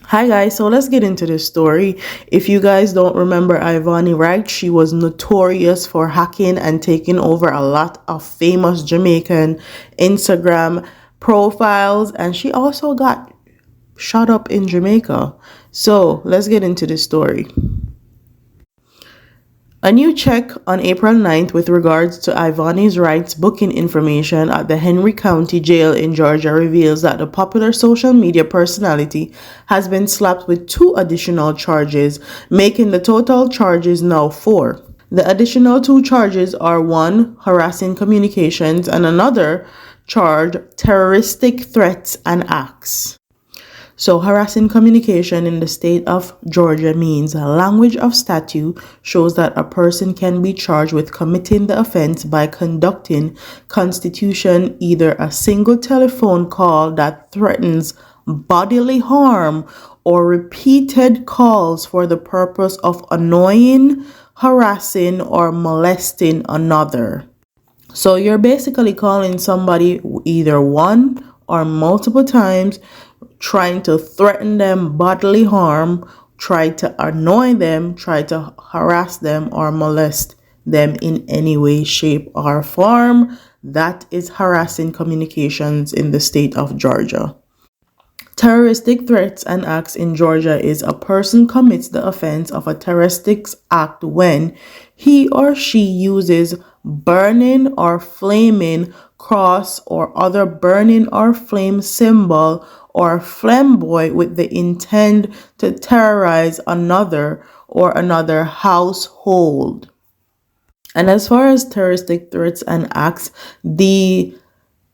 Hi guys, so let's get into this story. If you guys don't remember Ivany Wright, she was notorious for hacking and taking over a lot of famous Jamaican Instagram profiles, and she also got shot up in Jamaica. So let's get into this story. A new check on April 9th with regards to Ivany Wright's booking information at the Henry County Jail in Georgia reveals that the popular social media personality has been slapped with 2 additional charges, making the total charges now 4. The additional 2 charges are 1, harassing communications, and another charge, terroristic threats and acts. So, harassing communication in the state of Georgia means a language of statute shows that a person can be charged with committing the offense by conducting constitution either a single telephone call that threatens bodily harm or repeated calls for the purpose of annoying, harassing, or molesting another. So, you're basically calling somebody either one or multiple times, trying to threaten them bodily harm, try to annoy them, try to harass them, or molest them in any way, shape, or form. That is harassing communications in the state of Georgia. Terroristic threats and acts in Georgia is a person commits the offense of a terroristic act when he or she uses burning or flaming cross or other burning or flame symbol or flamboy with the intent to terrorize another or another household. And as far as terroristic threats and acts, the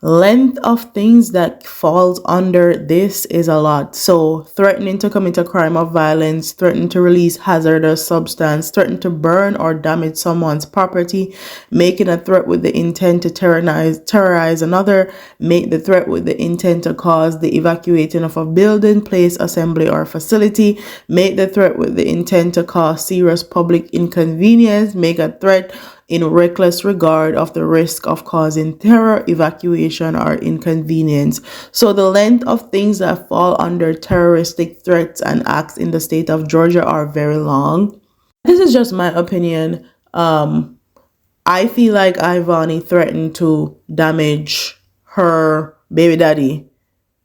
length of things that falls under this is a lot. So threatening to commit a crime of violence, threatening to release hazardous substance, threatening to burn or damage someone's property, making a threat with the intent to terrorize another, make the threat with the intent to cause the evacuating of a building, place, assembly, or facility, make the threat with the intent to cause serious public inconvenience, make a threat in reckless regard of the risk of causing terror, evacuation, or inconvenience. So the length of things that fall under terroristic threats and acts in the state of Georgia are very long. This is just my opinion. I feel like Ivany threatened to damage her baby daddy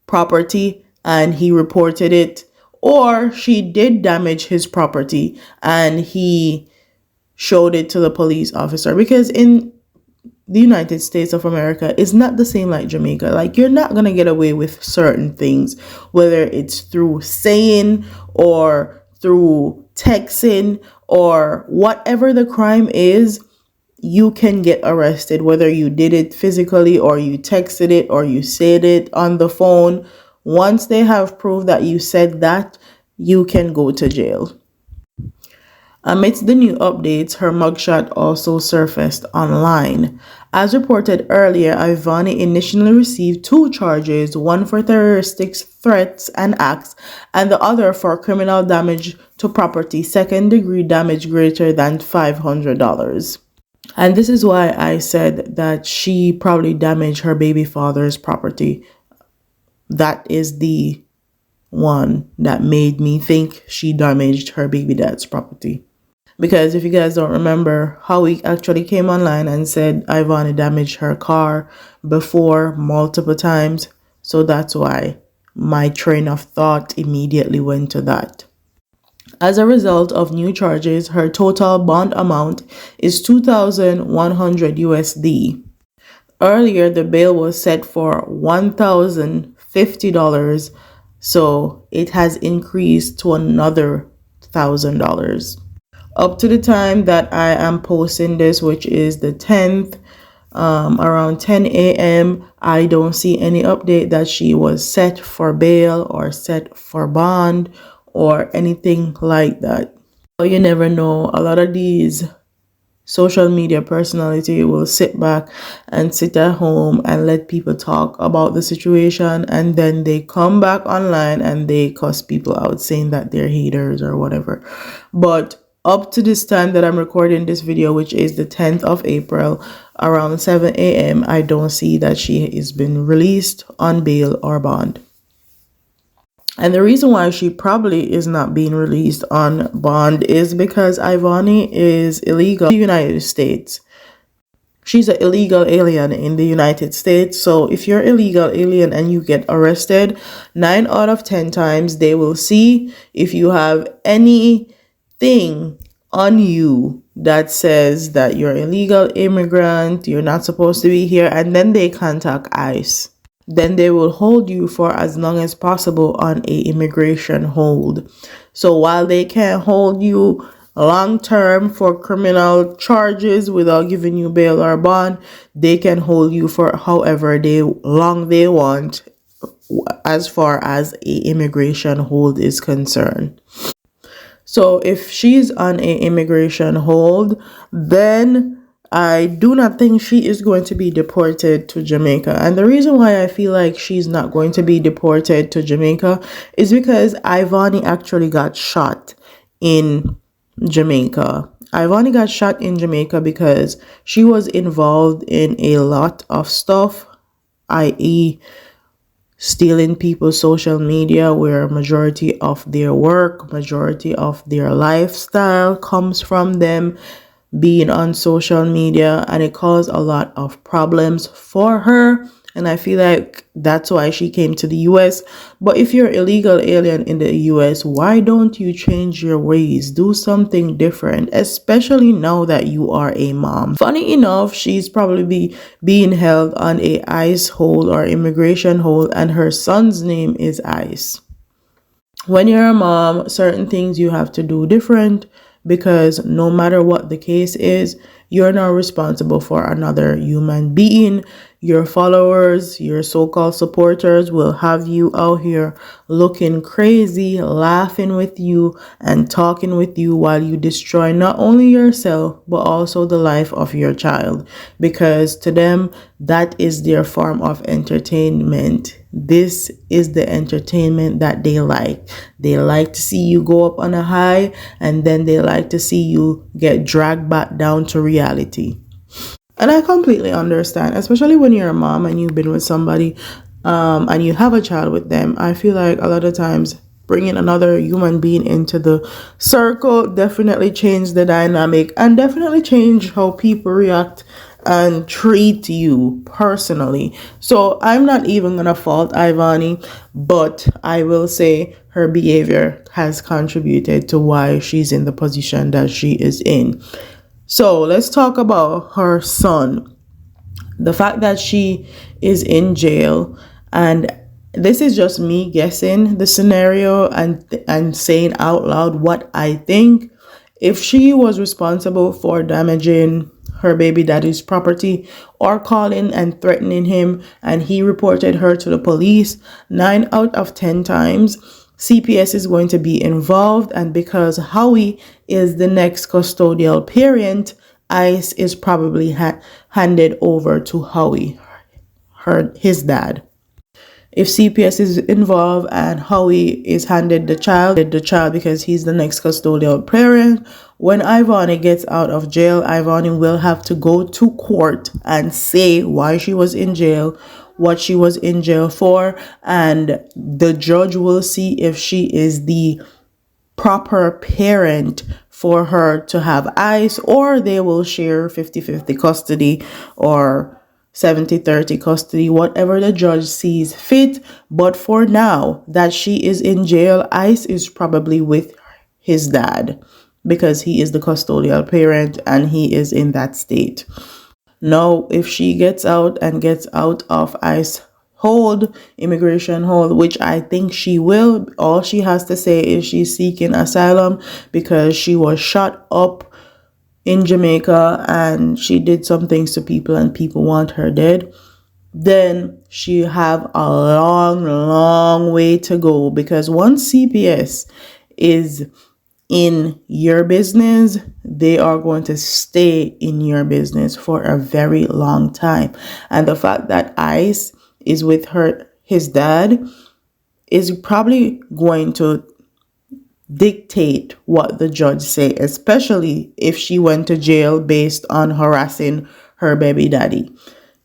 property and he reported it, or she did damage his property and he showed it to the police officer, because in the United States of America, it's not the same like Jamaica. Like, you're not going to get away with certain things, whether it's through saying or through texting or whatever the crime is. You can get arrested, whether you did it physically or you texted it or you said it on the phone. Once they have proof that you said that, you can go to jail. Amidst the new updates, her mugshot also surfaced online. As reported earlier, Ivany initially received 2 charges, one for terroristic threats and acts, and the other for criminal damage to property, second-degree damage greater than $500. And this is why I said that she probably damaged her baby father's property. That is the one that made me think she damaged her baby dad's property. Because if you guys don't remember, Howie actually came online and said Ivany damaged her car before multiple times. So that's why my train of thought immediately went to that. As a result of new charges, her total bond amount is $2,100 USD. Earlier, the bail was set for $1,050, so it has increased to another $1,000. Up to the time that I am posting this, which is the 10th, around 10 a.m., I don't see any update that she was set for bail or set for bond or anything like that. But you never know. A lot of these social media personality will sit back and sit at home and let people talk about the situation, and then they come back online and they cuss people out saying that they're haters or whatever. But up to this time that I'm recording this video, which is the 10th of April, around 7 a.m., I don't see that she has been released on bail or bond. And the reason why she probably is not being released on bond is because Ivani is illegal in the United States. She's an illegal alien in the United States. So if you're illegal alien and you get arrested, 9 out of 10 times they will see if you have anything on you that says that you're illegal immigrant, you're not supposed to be here, and then they contact ICE. Then they will hold you for as long as possible on a immigration hold. So while they can't hold you long term for criminal charges without giving you bail or bond, they can hold you for however long they want as far as a immigration hold is concerned. So if she's on a immigration hold, then I do not think she is going to be deported to Jamaica. And the reason why I feel like she's not going to be deported to Jamaica is because Ivani actually got shot in Jamaica. Ivani got shot in Jamaica because she was involved in a lot of stuff, i.e., stealing people's social media, where majority of their work, majority of their lifestyle comes from them being on social media, and it caused a lot of problems for her. And I feel like that's why she came to the US. But if you're illegal alien in the US, why don't you change your ways? Do something different, especially now that you are a mom. Funny enough, she's probably being held on a ICE hold or immigration hold, and her son's name is ICE. When you're a mom, certain things you have to do different, because no matter what the case is, you're not responsible for another human being. Your followers, your so-called supporters will have you out here looking crazy, laughing with you and talking with you while you destroy not only yourself, but also the life of your child. Because to them, that is their form of entertainment. This is the entertainment that they like. They like to see you go up on a high, and then they like to see you get dragged back down to reality. And I completely understand, especially when you're a mom and you've been with somebody and you have a child with them. I feel like a lot of times bringing another human being into the circle definitely change the dynamic and definitely change how people react and treat you personally. So I'm not even gonna fault Ivani, but I will say her behavior has contributed to why she's in the position that she is in. So let's talk about her son. The fact that she is in jail, and this is just me guessing the scenario and saying out loud what I think. If she was responsible for damaging her baby daddy's property or calling and threatening him, and he reported her to the police, 9 out of 10 times CPS is going to be involved. And because Howie is the next custodial parent, ICE is probably handed over to Howie, his dad. If CPS is involved and Howie is handed the child because he's the next custodial parent, when Ivani gets out of jail, Ivani will have to go to court and say why she was in jail, what she was in jail for, and the judge will see if she is the proper parent for her to have ICE, or they will share 50-50 custody or 70-30 custody, whatever the judge sees fit. But for now that she is in jail, ICE is probably with his dad because he is the custodial parent and he is in that state. Now, if she gets out of ICE hold, immigration hold, which I think she will, all she has to say is she's seeking asylum because she was shot up in Jamaica and she did some things to people and people want her dead. Then she have a long way to go, because once CPS is in your business, they are going to stay in your business for a very long time. And the fact that ICE is with his dad is probably going to dictate what the judge say, especially if she went to jail based on harassing her baby daddy.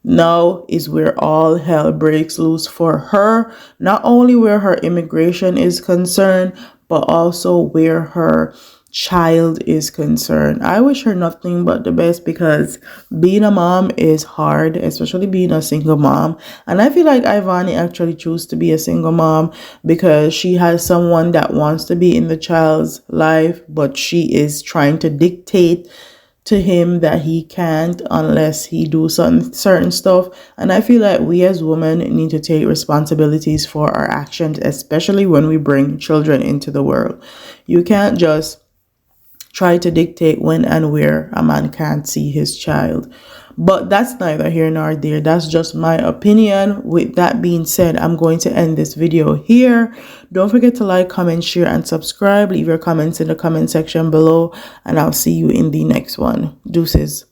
Now is where all hell breaks loose for her, not only where her immigration is concerned, but also where her child is concerned. I wish her nothing but the best, because being a mom is hard, especially being a single mom. And I feel like Ivani actually chose to be a single mom because she has someone that wants to be in the child's life, but she is trying to dictate to him that he can't unless he do certain stuff. And I feel like we as women need to take responsibilities for our actions, especially when we bring children into the world. You can't just try to dictate when and where a man can't see his child. But that's neither here nor there. That's just my opinion. With that being said, I'm going to end this video here. Don't forget to like, comment, share, and subscribe. Leave your comments in the comment section below, and I'll see you in the next one. Deuces.